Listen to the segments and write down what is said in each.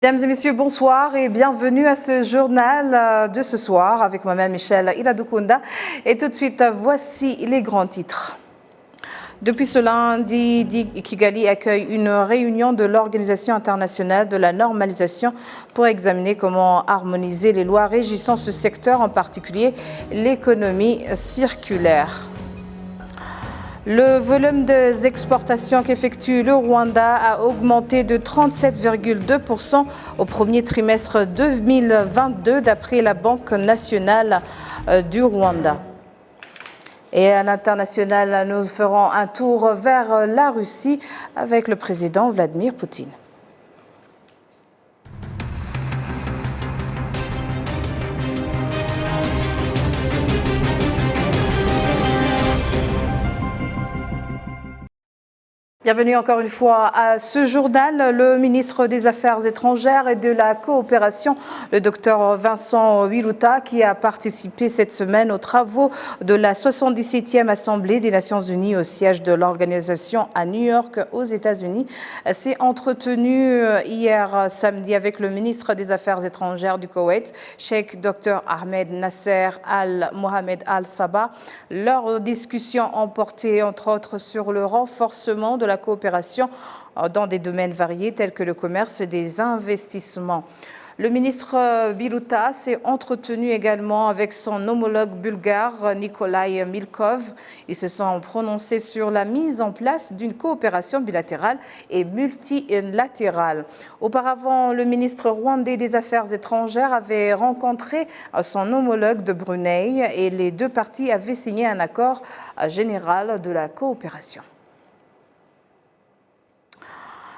Mesdames et messieurs, bonsoir et bienvenue à ce journal de ce soir avec moi-même Michel Iradukunda. Et tout de suite, voici les grands titres. Depuis ce lundi, Kigali accueille une réunion de l'Organisation internationale de la normalisation pour examiner comment harmoniser les lois régissant ce secteur, en particulier l'économie circulaire. Le volume des exportations qu'effectue le Rwanda a augmenté de 37,2% au premier trimestre 2022 d'après la Banque nationale du Rwanda. Et à l'international, nous ferons un tour vers la Russie avec le président Vladimir Poutine. Bienvenue encore une fois à ce journal. Le ministre des Affaires étrangères et de la coopération, le docteur Vincent Biruta, qui a participé cette semaine aux travaux de la 77e Assemblée des Nations Unies au siège de l'organisation à New York aux États-Unis, s'est entretenu hier samedi avec le ministre des Affaires étrangères du Koweït, Cheikh Dr Ahmed Nasser Al Mohamed Al Sabah. Leurs discussions ont porté entre autres sur le renforcement de la coopération dans des domaines variés tels que le commerce et des investissements. Le ministre Biruta s'est entretenu également avec son homologue bulgare Nikolai Milkov. Ils se sont prononcés sur la mise en place d'une coopération bilatérale et multilatérale. Auparavant, le ministre rwandais des Affaires étrangères avait rencontré son homologue de Brunei et les deux parties avaient signé un accord général de la coopération.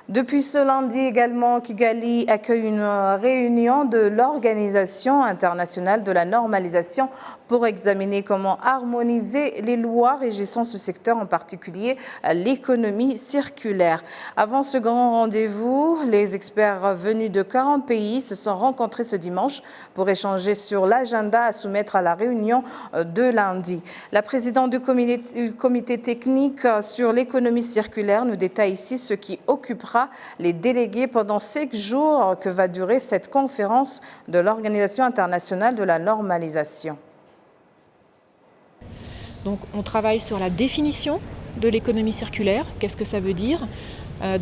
Depuis ce lundi également, Kigali accueille une réunion de l'Organisation internationale de la normalisation pour examiner comment harmoniser les lois régissant ce secteur, en particulier l'économie circulaire. Avant ce grand rendez-vous, les experts venus de 40 pays se sont rencontrés ce dimanche pour échanger sur l'agenda à soumettre à la réunion de lundi. La présidente du comité technique sur l'économie circulaire nous détaille ici ce qui occupera les délégués pendant 5 jours que va durer cette conférence de l'Organisation internationale de la normalisation. Donc on travaille sur la définition de l'économie circulaire. Qu'est-ce que ça veut dire ?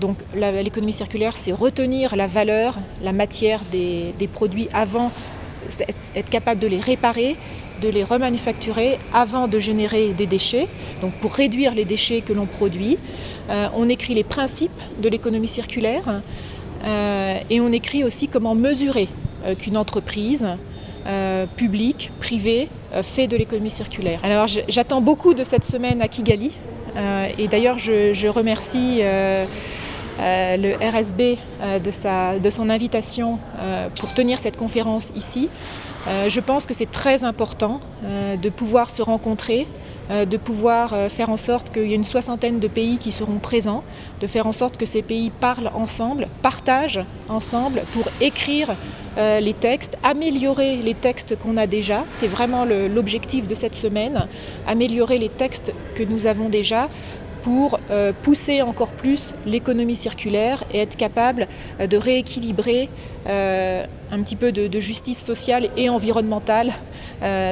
Donc l'économie circulaire, c'est retenir la valeur, la matière des produits avant, être capable de les réparer, de les remanufacturer avant de générer des déchets, donc pour réduire les déchets que l'on produit. On écrit les principes de l'économie circulaire et on écrit aussi comment mesurer qu'une entreprise publique, privée, fait de l'économie circulaire. Alors j'attends beaucoup de cette semaine à Kigali et d'ailleurs je remercie le RSB de son invitation pour tenir cette conférence ici. Je pense que c'est très important de pouvoir se rencontrer, de pouvoir faire en sorte qu'il y ait une 60aine de pays qui seront présents, de faire en sorte que ces pays parlent ensemble, partagent ensemble pour écrire les textes, améliorer les textes qu'on a déjà. C'est vraiment l'objectif de cette semaine, améliorer les textes que nous avons déjà pour pousser encore plus l'économie circulaire et être capable de rééquilibrer un petit peu de justice sociale et environnementale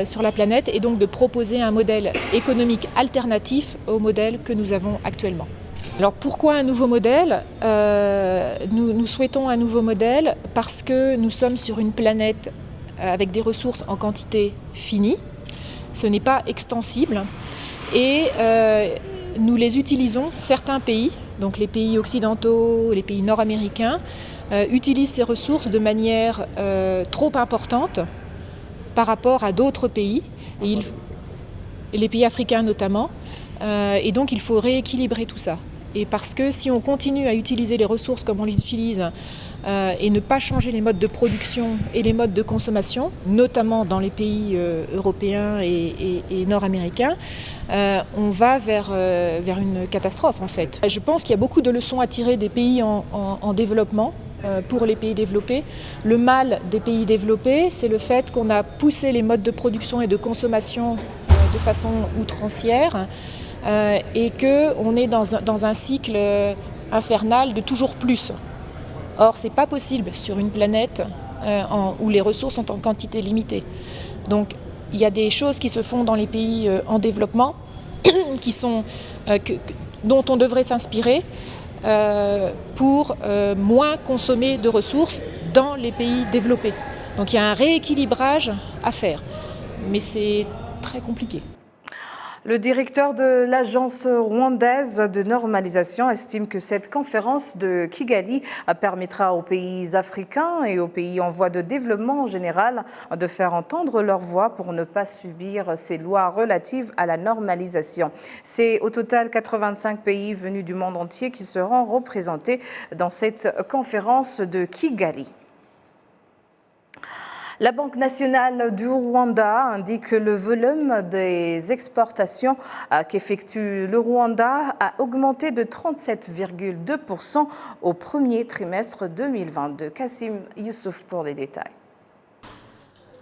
sur la planète et donc de proposer un modèle économique alternatif au modèle que nous avons actuellement. Alors pourquoi un nouveau modèle ? Nous souhaitons un nouveau modèle parce que nous sommes sur une planète avec des ressources en quantité finie. Ce n'est pas extensible et nous les utilisons, certains pays, donc les pays occidentaux, les pays nord-américains, utilisent ces ressources de manière trop importante par rapport à d'autres pays, et les pays africains notamment, et donc il faut rééquilibrer tout ça. Et parce que si on continue à utiliser les ressources comme on les utilise et ne pas changer les modes de production et les modes de consommation, notamment dans les pays européens et nord-américains, on va vers une catastrophe en fait. Je pense qu'il y a beaucoup de leçons à tirer des pays en développement pour les pays développés. Le mal des pays développés, c'est le fait qu'on a poussé les modes de production et de consommation de façon outrancière et qu'on est dans un cycle infernal de toujours plus. Or, ce n'est pas possible sur une planète où les ressources sont en quantité limitée. Donc, il y a des choses qui se font dans les pays en développement dont on devrait s'inspirer pour moins consommer de ressources dans les pays développés. Donc il y a un rééquilibrage à faire, mais c'est très compliqué. Le directeur de l'agence rwandaise de normalisation estime que cette conférence de Kigali permettra aux pays africains et aux pays en voie de développement en général de faire entendre leur voix pour ne pas subir ces lois relatives à la normalisation. C'est au total 85 pays venus du monde entier qui seront représentés dans cette conférence de Kigali. La Banque nationale du Rwanda indique que le volume des exportations qu'effectue le Rwanda a augmenté de 37,2% au premier trimestre 2022. Kassim Youssouf pour les détails.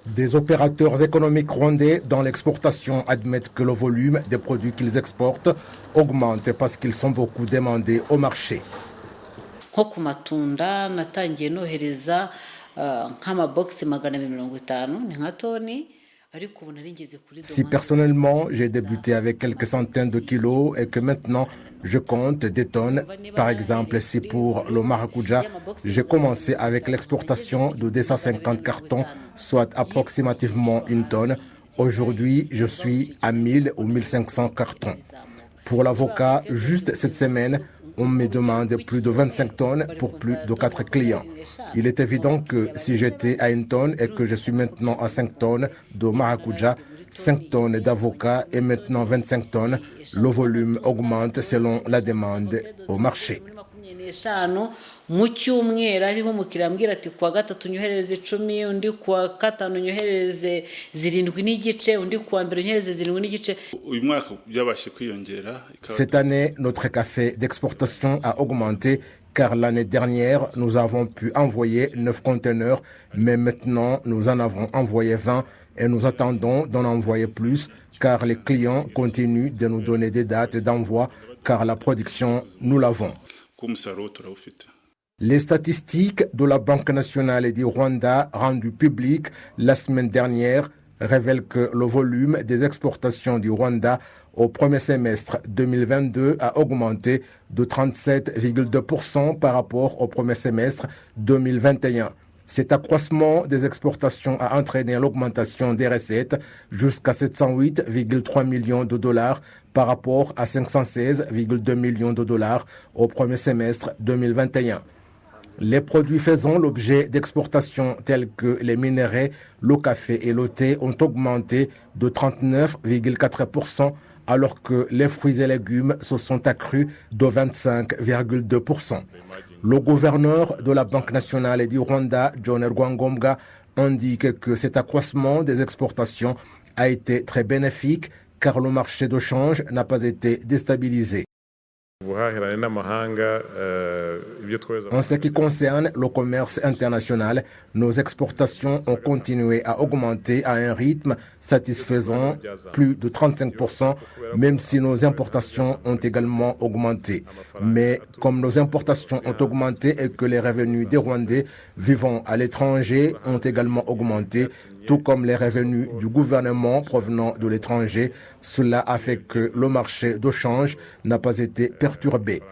Des opérateurs économiques rwandais dans l'exportation admettent que le volume des produits qu'ils exportent augmente parce qu'ils sont beaucoup demandés au marché. Si personnellement j'ai débuté avec quelques centaines de kilos et que maintenant je compte des tonnes, par exemple si pour le maracuja, j'ai commencé avec l'exportation de 250 cartons, soit approximativement une tonne, aujourd'hui je suis à 1000 ou 1500 cartons. Pour l'avocat, juste cette semaine, on me demande plus de 25 tonnes pour plus de 4 clients. Il est évident que si j'étais à une tonne et que je suis maintenant à 5 tonnes de maracuja, 5 tonnes d'avocat et maintenant 25 tonnes, le volume augmente selon la demande au marché. mu cyumweru ariho umukiriya ambwira ati kuwa gatatu nyohereze 10 undi kuwa gatanu nyohereze 7.5 undi kuwa mbere nyohereze 7.5. uyu mwaka byabashe kwiyongera. Cette année, notre café d'exportation a augmenté car l'année dernière, nous avons pu envoyer 9 conteneurs, mais maintenant, nous en avons envoyé 20 et nous attendons d'en envoyer plus car les clients continuent de nous donner des dates d'envoi car la production, nous l'avons. Les statistiques de la Banque nationale du Rwanda rendues publiques la semaine dernière révèlent que le volume des exportations du Rwanda au premier semestre 2022 a augmenté de 37,2% par rapport au premier semestre 2021. Cet accroissement des exportations a entraîné l'augmentation des recettes jusqu'à 708,3 millions de dollars par rapport à 516,2 millions de dollars au premier semestre 2021. Les produits faisant l'objet d'exportation tels que les minerais, le café et le thé ont augmenté de 39,4% alors que les fruits et légumes se sont accrus de 25,2%. Le gouverneur de la Banque nationale du Rwanda, John Rwangombwa, indique que cet accroissement des exportations a été très bénéfique car le marché de change n'a pas été déstabilisé. En ce qui concerne le commerce international, nos exportations ont continué à augmenter à un rythme satisfaisant, plus de 35%, même si nos importations ont également augmenté. Mais comme nos importations ont augmenté et que les revenus des Rwandais vivant à l'étranger ont également augmenté, tout comme les revenus du gouvernement provenant de l'étranger, cela a fait que le marché de change n'a pas été perturbé.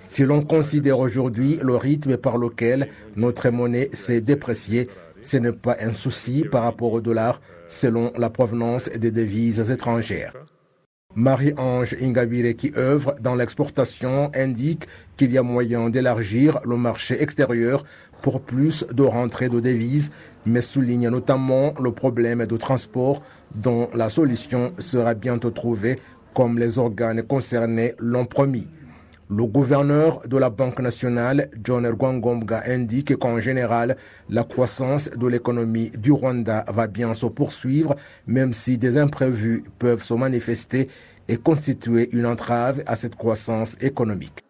Si l'on considère aujourd'hui le rythme par lequel notre monnaie s'est dépréciée, ce n'est pas un souci par rapport au dollar selon la provenance des devises étrangères. Marie-Ange Ingabire, qui œuvre dans l'exportation, indique qu'il y a moyen d'élargir le marché extérieur pour plus de rentrées de devises, mais souligne notamment le problème de transport dont la solution sera bientôt trouvée, comme les organes concernés l'ont promis. Le gouverneur de la Banque nationale, John Rwangombwa, indique qu'en général, la croissance de l'économie du Rwanda va bien se poursuivre, même si des imprévus peuvent se manifester et constituer une entrave à cette croissance économique.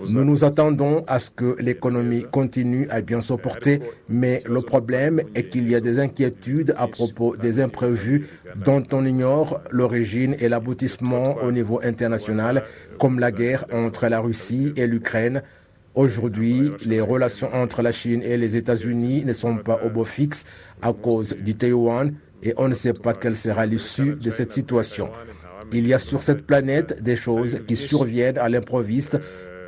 Nous nous attendons à ce que l'économie continue à bien se porter, mais le problème est qu'il y a des inquiétudes à propos des imprévus dont on ignore l'origine et l'aboutissement au niveau international, comme la guerre entre la Russie et l'Ukraine. Aujourd'hui, les relations entre la Chine et les États-Unis ne sont pas au beau fixe à cause du Taïwan et on ne sait pas quelle sera l'issue de cette situation. Il y a sur cette planète des choses qui surviennent à l'improviste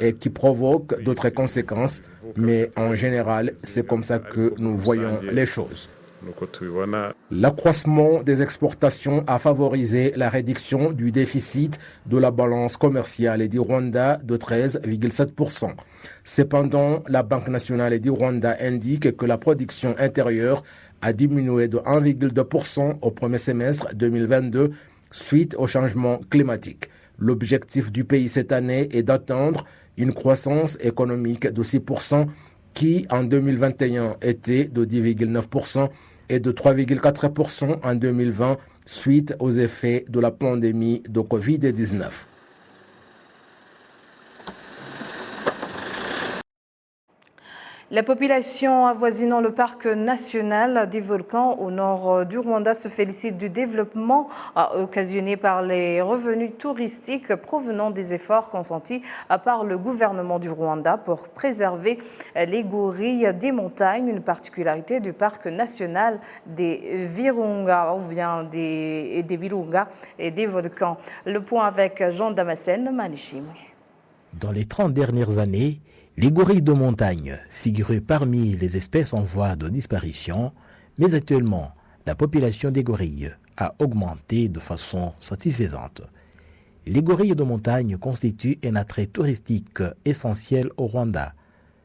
et qui provoquent d'autres conséquences, mais en général, c'est comme ça que nous voyons les choses. L'accroissement des exportations a favorisé la réduction du déficit de la balance commerciale du Rwanda de 13,7%. Cependant, la Banque nationale du Rwanda indique que la production intérieure a diminué de 1,2% au premier semestre 2022 suite au changement climatique. L'objectif du pays cette année est d'atteindre une croissance économique de 6% qui en 2021 était de 10,9% et de 3,4% en 2020 suite aux effets de la pandémie de Covid-19. La population avoisinant le parc national des volcans au nord du Rwanda se félicite du développement occasionné par les revenus touristiques provenant des efforts consentis par le gouvernement du Rwanda pour préserver les gorilles des montagnes, une particularité du parc national des Virunga ou bien des Virunga et des volcans. Le point avec Jean Damascène Manichimwe. Dans les 30 dernières années, les gorilles de montagne figuraient parmi les espèces en voie de disparition, mais actuellement, la population des gorilles a augmenté de façon satisfaisante. Les gorilles de montagne constituent un attrait touristique essentiel au Rwanda.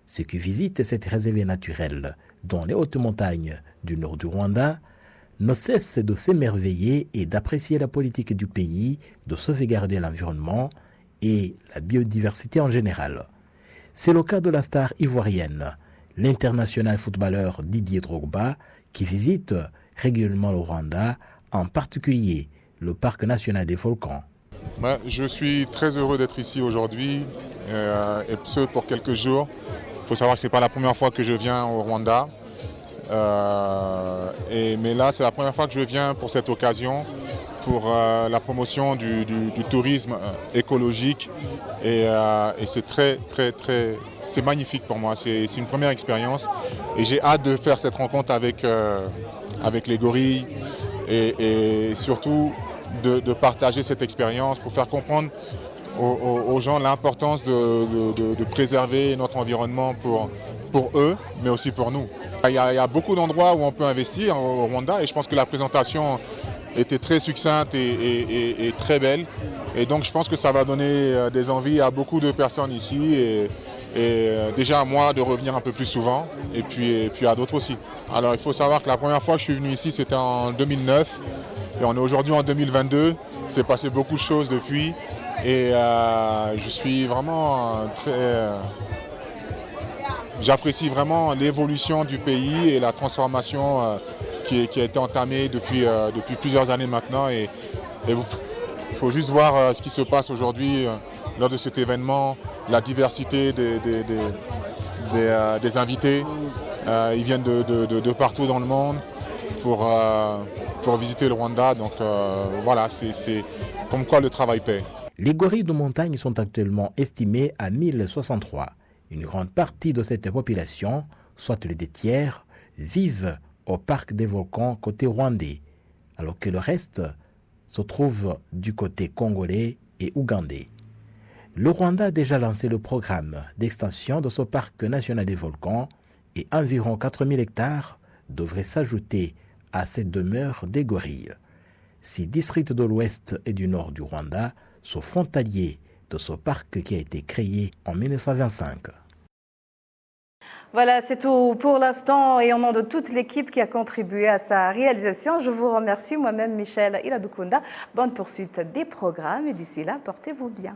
Ceux qui visitent cette réserve naturelle dans les hautes montagnes du nord du Rwanda ne cessent de s'émerveiller et d'apprécier la politique du pays de sauvegarder l'environnement et la biodiversité en général. C'est le cas de la star ivoirienne, l'international footballeur Didier Drogba, qui visite régulièrement le Rwanda, en particulier le parc national des volcans. Je suis très heureux d'être ici aujourd'hui, et ce pour quelques jours. Il faut savoir que ce n'est pas la première fois que je viens au Rwanda. Mais là, c'est la première fois que je viens pour cette occasion, pour la promotion du tourisme écologique. Et c'est magnifique pour moi. C'est une première expérience. Et j'ai hâte de faire cette rencontre avec les gorilles et surtout de partager cette expérience pour faire comprendre aux gens l'importance de préserver notre environnement pour eux, mais aussi pour nous. Il y a beaucoup d'endroits où on peut investir au Rwanda et je pense que la présentation était très succincte et très belle. Et donc je pense que ça va donner des envies à beaucoup de personnes ici et déjà à moi de revenir un peu plus souvent et puis à d'autres aussi. Alors il faut savoir que la première fois que je suis venu ici c'était en 2009 et on est aujourd'hui en 2022. Il s'est passé beaucoup de choses depuis et je suis vraiment j'apprécie vraiment l'évolution du pays et la transformation qui a été entamée depuis plusieurs années maintenant. Et il faut juste voir ce qui se passe aujourd'hui lors de cet événement, la diversité des invités. Ils viennent de partout dans le monde pour visiter le Rwanda. Donc voilà, c'est comme quoi le travail paie. Les gorilles de montagne sont actuellement estimés à 1063. Une grande partie de cette population, soit les 2/3, vivent au parc des volcans côté rwandais, alors que le reste se trouve du côté congolais et ougandais. Le Rwanda a déjà lancé le programme d'extension de ce parc national des volcans et environ 4000 hectares devraient s'ajouter à cette demeure des gorilles. 6 districts de l'ouest et du nord du Rwanda sont frontaliers de ce parc qui a été créé en 1925. Voilà, c'est tout pour l'instant et au nom de toute l'équipe qui a contribué à sa réalisation, je vous remercie moi-même Michel Iladukunda. Bonne poursuite des programmes et d'ici là, portez-vous bien.